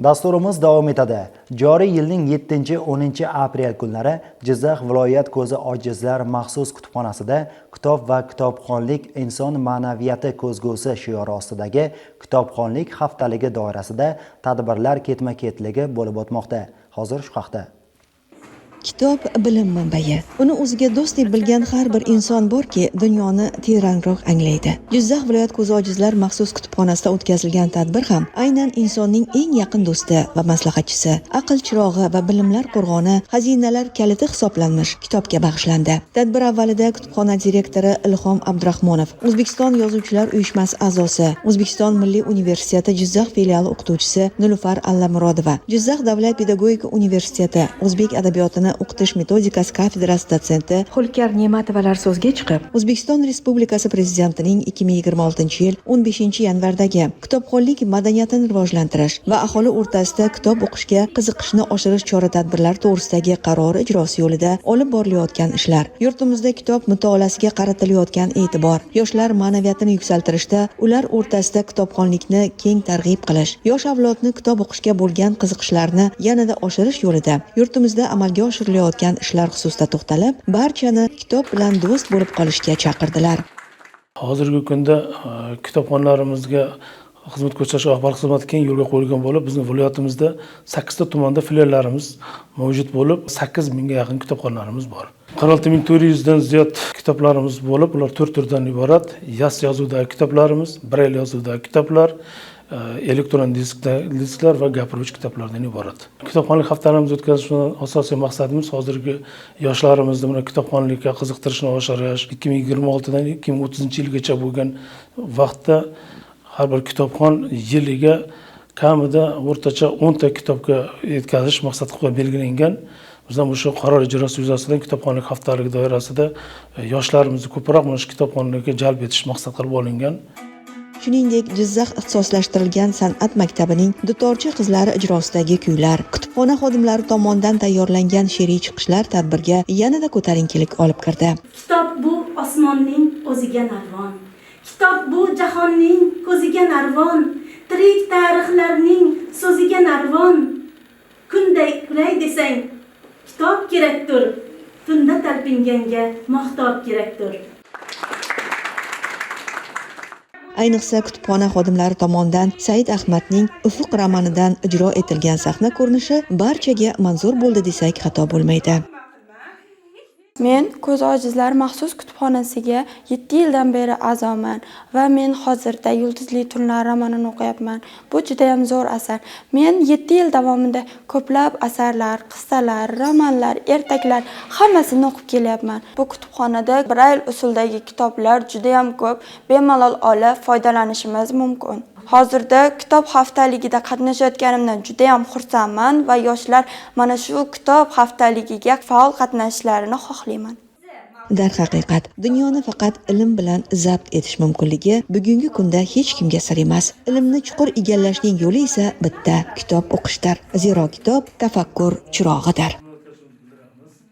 Dasturimiz davom etadi. Joriy yilning 7-10 aprel kunlari Jizzax viloyat ko'zi ojizlar maxsus kutubxonasida kitob va kitobxonlik inson ma'naviyati ko'zgusi shiori ostidagi kitobxonlik haftaligi doirasida tadbirlar ketma-ketligi bo'lib o'tmoqda. Hozir shu haqda. Kitob bilim manbai. Uni o'ziga do'st deb bilgan har bir inson borki, dunyoni terangroq anglaydi. Jizzax viloyat ko'zi ojizlar maxsus kutubxonasida o'tkazilgan tadbir ham aynan insonning eng yaqin do'sti va maslahatchisi, aql chirog'i va bilimlar qo'rg'oni, xazinalar kaliti hisoblanmish kitobga bag'ishlandi. Tadbir avvalida kutubxona direktori Ilhom Abdurahmonov, O'zbekiston Yozuvchilar uyushmasi a'zosi, O'zbekiston Milliy universiteti Jizzax filiali o'qituvchisi Nilufar Allamurodova, Jizzax davlat pedagogika universiteti o'zbek adabiyotini o'qitish metodikasi kafedrasi dotsenti Xulkar Ne'matovalar so'zga chiqib, O'zbekiston Respublikasi Prezidentining 2026-yil 15-yanvardagi kitobxonlik madaniyatini rivojlantirish va aholi o'rtasida kitob o'qishga qiziqishni oshirish chora-tadbirlar to'g'risidagi qarori ijrosi yo'lida olib borilayotgan ishlar, yurtimizda kitob mutolaasiga qaratilayotgan e'tibor, yoshlar ma'naviyatini yuksaltirishda, ular o'rtasida kitobxonlikni keng targ'ib qilish, yosh avlodni kitob o'qishga bo'lgan qiziqishlarni yanada oshirish yo'lida yurtimizda amalga oshirilayotgan ishlar xususida to'xtalib, barchani kitob bilan do'st bo'lib qolishga chaqirdilar. Hozirgi kunda kitobxonalarimizga xizmat ko'rsatish rahbar xizmati keng yo'lga qo'yilgan bo'lib, bizning viloyatimizda 8 ta tumanda filiallarimiz mavjud bo'lib, 8 mingga yaqin kitobxonlarimiz bor. 16400 dan ziyod kitoblarimiz bo'lib, ular 4 turdan iborat. Yaz yozuvdagi kitoblarimiz, brail yozuvdagi kitoblar, elektron disklar va gapiruvchi kitoblardan iborat. Kitobxonlik haftalarimizni o'tkazishning asosiy maqsadimiz hozirgi yoshlarimizni mana kitobxonlikka qiziqtirishni oshirish. 2026 dan 2030-yilgacha bo'lgan vaqtda har bir kitobxon yiliga kamida o'rtacha 10 ta kitobga yetkazish maqsad qilib belgilangan. Bizdan shu qaror ijrosi yuzasidan kitobxonlik haftaligi doirasida yoshlarimizni ko'proq mana shu kitobxonlikka jalb etish maqsad qilib olingan. Shuningdek, Jizzax ixtisoslashtirilgan san'at maktabining dutorchi qizlari ijrosidagi kuylar, kutubxona xodimlari tomonidan tayyorlangan she'riy chiqishlar tadbirga yanada ko'tarinkilik olib kirdi. Kitob bu osmonning o'ziga narvon. Kitob bu jahonning ko'ziga narvon. Tirik tarixlarning so'ziga narvon. Kunday qulay desang, kitob kerakdir. Tunda talpinganga mahtob kerakdir. Ayniqsa kutubxona xodimlari tomonidan Said Ahmadning Ufuq romanidan ijro etilgan sahna ko'rinishi barchaga manzur bo'ldi desak xato bo'lmaydi. Men ko'z ojizlar maxsus kutubxonasiga 7 yildan beri a'zoman va men hozirda Yulduzli tunlar romanini o'qiyapman. Bu juda ham zo'r asar. Men 7 yil davomida ko'plab asarlar, qissalar, romanlar, ertaklar hammasini o'qib kelyapman. Bu kutubxonada brail usuldagi kitoblar juda ham ko'p, bemalol olib foydalanishimiz mumkin. Hozirda kitob haftaligida qatnashayotganimdan juda ham xursandman va yoshlar mana shu kitob haftaligiga faol qatnashishlarini xohlayman. Darhaqiqat, dunyoni faqat ilm bilan zabt etish mumkinligi bugungi kunda hech kimga sir emas. Ilmni chuqur egallashning yo'li esa bitta, kitob o'qishdir. Zero kitob tafakkur chirog'idir.